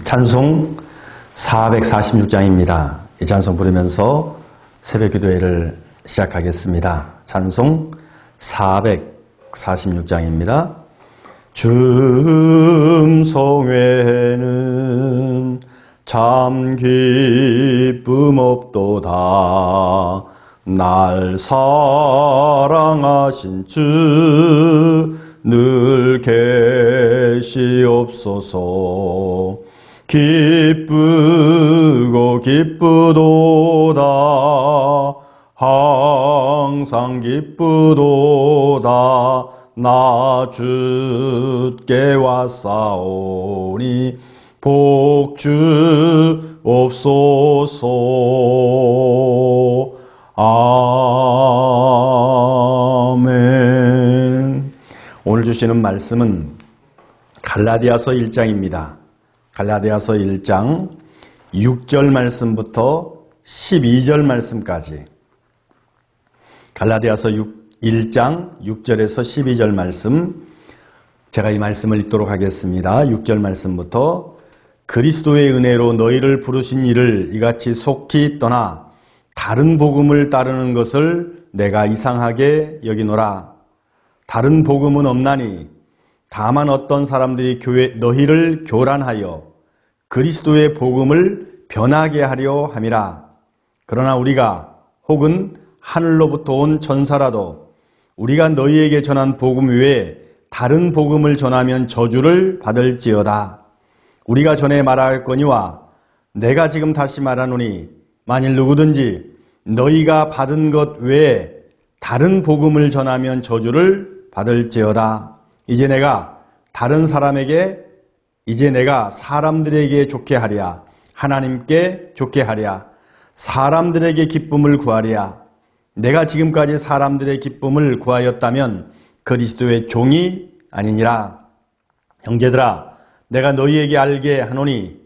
찬송 446장입니다. 이 찬송 부르면서 새벽 기도회를 시작하겠습니다. 찬송 446장입니다. 줌성회는 참 기쁨 없도다. 날 사랑하신 주 늘 계시옵소서. 기쁘고 기쁘도다. 항상 기쁘도다. 나 주께 왔사오니 복주 옵소서. 아멘. 오늘 주시는 말씀은 갈라디아서 1장입니다. 갈라디아서 1장 6절 말씀부터 12절 말씀까지, 갈라디아서 1장 6절에서 12절 말씀, 제가 이 말씀을 읽도록 하겠습니다. 6절 말씀부터 그리스도의 은혜로 너희를 부르신 이를 이같이 속히 떠나 다른 복음을 따르는 것을 내가 이상하게 여기노라. 다른 복음은 없나니 다만 어떤 사람들이 너희를 교란하여 그리스도의 복음을 변하게 하려 함이라. 그러나 우리가 혹은 하늘로부터 온 전사라도 우리가 너희에게 전한 복음 외에 다른 복음을 전하면 저주를 받을지어다. 우리가 전에 말하였거니와 내가 지금 다시 말하노니 만일 누구든지 너희가 받은 것 외에 다른 복음을 전하면 저주를 받을지어다. 이제 내가 사람들에게 좋게 하랴. 하나님께 좋게 하랴. 사람들에게 기쁨을 구하랴. 내가 지금까지 사람들의 기쁨을 구하였다면 그리스도의 종이 아니니라. 형제들아, 내가 너희에게 알게 하노니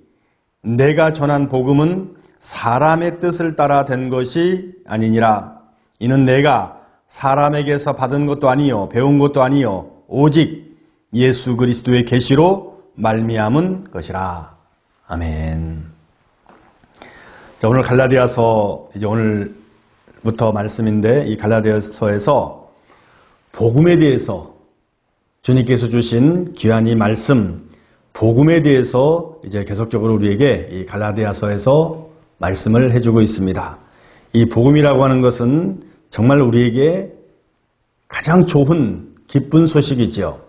내가 전한 복음은 사람의 뜻을 따라 된 것이 아니니라. 이는 내가 사람에게서 받은 것도 아니요 배운 것도 아니요 오직 예수 그리스도의 계시로 말미암은 것이라. 아멘. 자, 오늘 갈라디아서 이제 오늘부터 말씀인데, 이 갈라디아서에서 복음에 대해서 주님께서 주신 귀한 이 말씀, 복음에 대해서 이제 계속적으로 우리에게 이 갈라디아서에서 말씀을 해주고 있습니다. 이 복음이라고 하는 것은 정말 우리에게 가장 좋은 기쁜 소식이지요.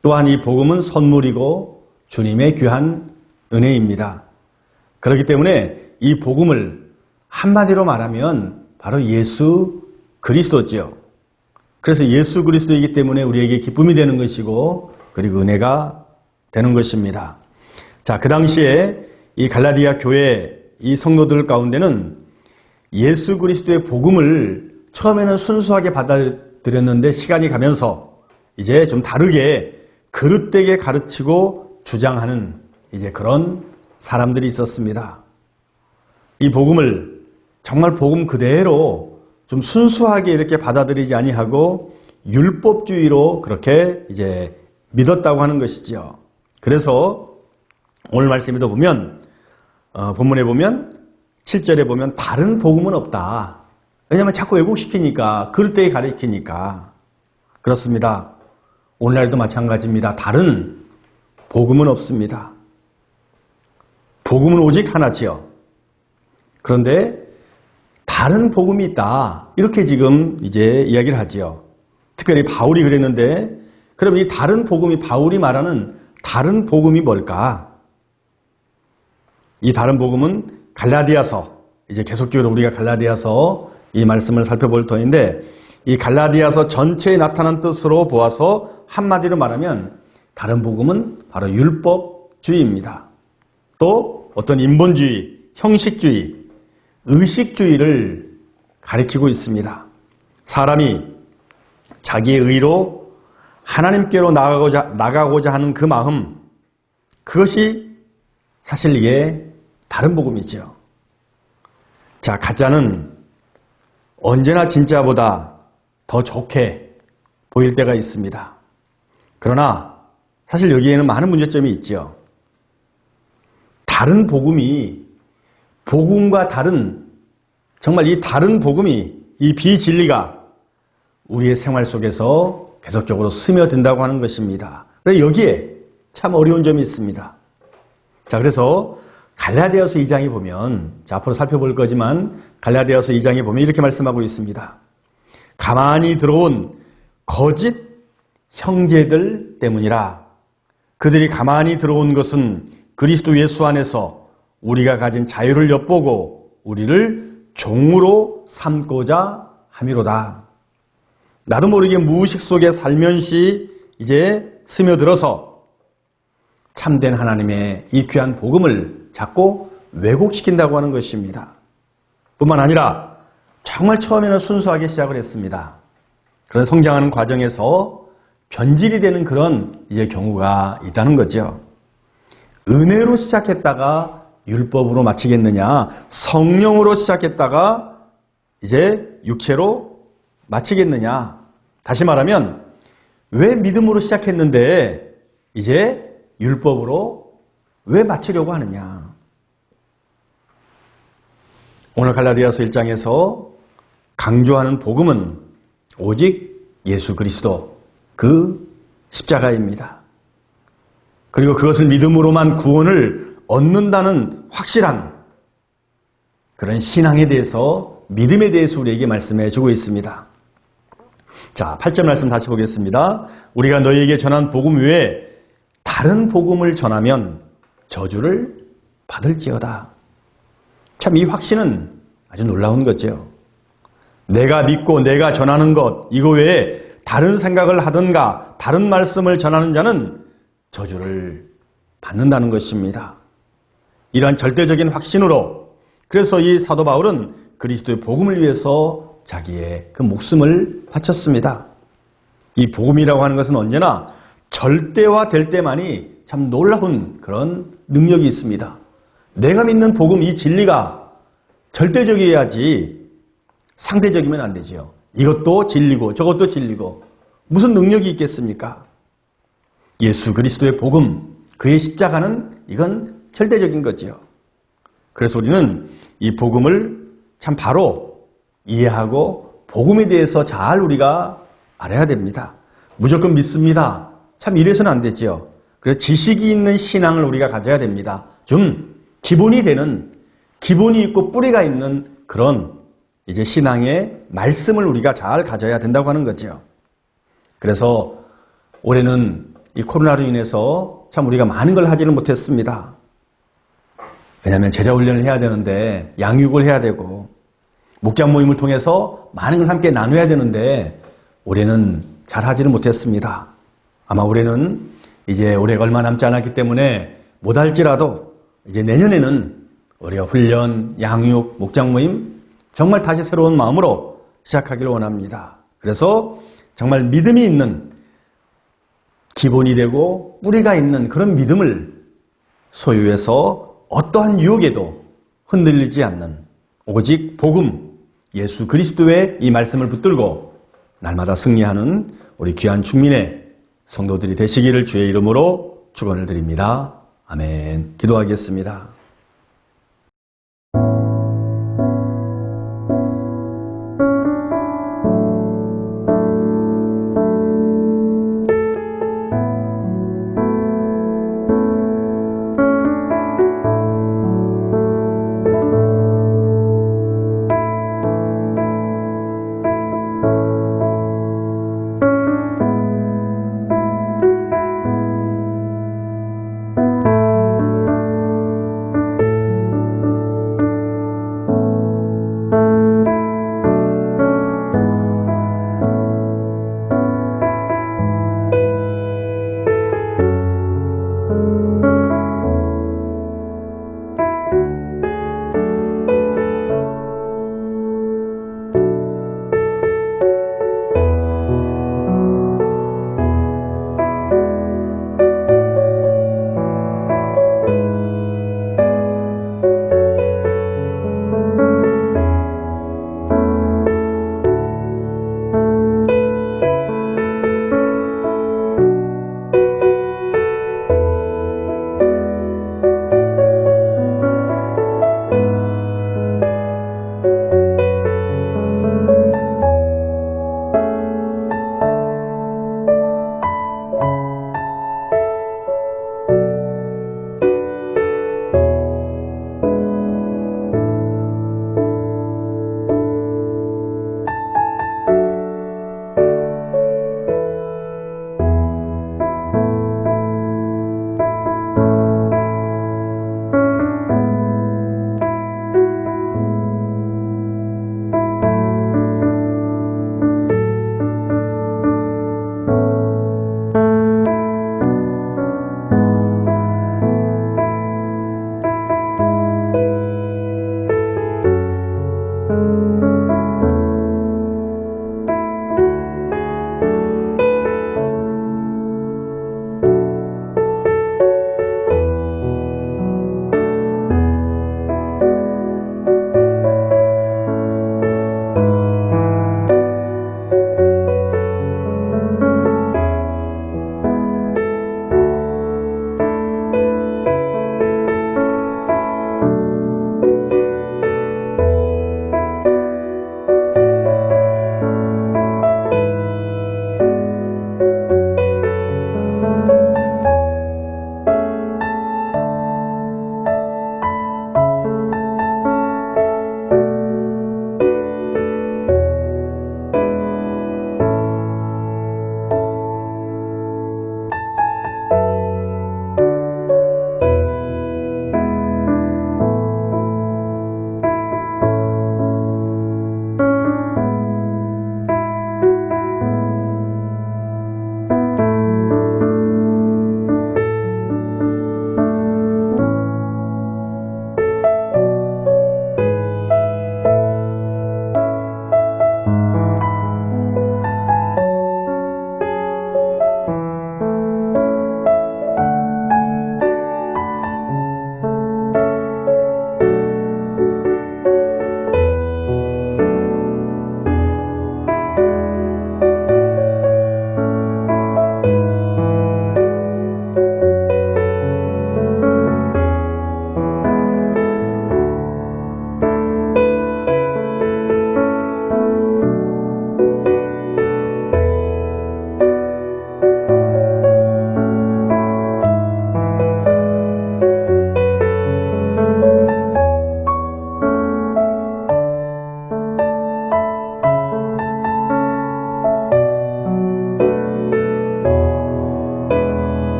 또한 이 복음은 선물이고 주님의 귀한 은혜입니다. 그렇기 때문에 이 복음을 한마디로 말하면 바로 예수 그리스도지요. 그래서 예수 그리스도이기 때문에 우리에게 기쁨이 되는 것이고, 그리고 은혜가 되는 것입니다. 자, 그 당시에 이 갈라디아 교회 이 성도들 가운데는 예수 그리스도의 복음을 처음에는 순수하게 받아들였는데 시간이 가면서 이제 좀 다르게 그릇되게 가르치고 주장하는 이제 그런 사람들이 있었습니다. 이 복음을 정말 복음 그대로 좀 순수하게 이렇게 받아들이지 아니하고 율법주의로 그렇게 이제 믿었다고 하는 것이죠. 그래서 오늘 말씀에도 보면 본문에 보면 7절에 보면 다른 복음은 없다. 왜냐하면 자꾸 왜곡시키니까, 그릇되게 가르치니까. 그렇습니다. 오늘날도 마찬가지입니다. 다른 복음은 없습니다. 복음은 오직 하나지요. 그런데 다른 복음이 있다. 이렇게 지금 이제 이야기를 하지요. 특별히 바울이 그랬는데, 그럼 이 다른 복음이, 바울이 말하는 다른 복음이 뭘까? 이 다른 복음은 갈라디아서, 이제 계속적으로 우리가 갈라디아서 이 말씀을 살펴볼 터인데, 이 갈라디아서 전체에 나타난 뜻으로 보아서 한마디로 말하면 다른 복음은 바로 율법주의입니다. 또 어떤 인본주의, 형식주의, 의식주의를 가리키고 있습니다. 사람이 자기의 의로 하나님께로 나가고자 하는 그 마음, 그것이 사실 이게 다른 복음이죠. 자, 가짜는 언제나 진짜보다 더 좋게 보일 때가 있습니다. 그러나 사실 여기에는 많은 문제점이 있죠. 다른 복음이, 복음과 다른, 정말 이 다른 복음이, 이 비진리가 우리의 생활 속에서 계속적으로 스며든다고 하는 것입니다. 그래서 여기에 참 어려운 점이 있습니다. 자, 그래서 갈라디아서 2장에 보면, 자, 앞으로 살펴볼 거지만 갈라디아서 2장에 보면 이렇게 말씀하고 있습니다. 가만히 들어온 거짓 형제들 때문이라. 그들이 가만히 들어온 것은 그리스도 예수 안에서 우리가 가진 자유를 엿보고 우리를 종으로 삼고자 함이로다. 나도 모르게 무의식 속에 살면시 이제 스며들어서 참된 하나님의 이 귀한 복음을 자꾸 왜곡시킨다고 하는 것입니다. 뿐만 아니라 정말 처음에는 순수하게 시작을 했습니다. 그런 성장하는 과정에서 변질이 되는 그런 이제 경우가 있다는 거죠. 은혜로 시작했다가 율법으로 마치겠느냐, 성령으로 시작했다가 이제 육체로 마치겠느냐. 다시 말하면 왜 믿음으로 시작했는데 이제 율법으로 왜 마치려고 하느냐. 오늘 갈라디아서 1장에서 강조하는 복음은 오직 예수 그리스도, 그 십자가입니다. 그리고 그것을 믿음으로만 구원을 얻는다는 확실한 그런 신앙에 대해서, 믿음에 대해서 우리에게 말씀해 주고 있습니다. 자, 8절 말씀 다시 보겠습니다. 우리가 너희에게 전한 복음 외에 다른 복음을 전하면 저주를 받을지어다. 참 이 확신은 아주 놀라운 거죠. 내가 믿고 내가 전하는 것, 이거 외에 다른 생각을 하든가 다른 말씀을 전하는 자는 저주를 받는다는 것입니다. 이러한 절대적인 확신으로, 그래서 이 사도 바울은 그리스도의 복음을 위해서 자기의 그 목숨을 바쳤습니다. 이 복음이라고 하는 것은 언제나 절대화될 때만이 참 놀라운 그런 능력이 있습니다. 내가 믿는 복음, 이 진리가 절대적이어야지 상대적이면 안 되죠. 이것도 진리고 저것도 진리고 무슨 능력이 있겠습니까? 예수 그리스도의 복음, 그의 십자가는 이건 절대적인 거지요. 그래서 우리는 이 복음을 참 바로 이해하고 복음에 대해서 잘 우리가 알아야 됩니다. 무조건 믿습니다. 참 이래서는 안 되지요. 그래서 지식이 있는 신앙을 우리가 가져야 됩니다. 좀 기본이 되는, 기본이 있고 뿌리가 있는 그런 이제 신앙의 말씀을 우리가 잘 가져야 된다고 하는 거죠. 그래서 올해는 이 코로나로 인해서 참 우리가 많은 걸 하지는 못했습니다. 왜냐하면 제자 훈련을 해야 되는데, 양육을 해야 되고, 목장 모임을 통해서 많은 걸 함께 나눠야 되는데 올해는 잘 하지는 못했습니다. 아마 올해는 이제 올해가 얼마 남지 않았기 때문에 못할지라도 이제 내년에는 우리가 훈련, 양육, 목장 모임 정말 다시 새로운 마음으로 시작하기를 원합니다. 그래서 정말 믿음이 있는, 기본이 되고 뿌리가 있는 그런 믿음을 소유해서 어떠한 유혹에도 흔들리지 않는 오직 복음, 예수 그리스도의 이 말씀을 붙들고 날마다 승리하는 우리 귀한 충민의 성도들이 되시기를 주의 이름으로 축원을 드립니다. 아멘. 기도하겠습니다.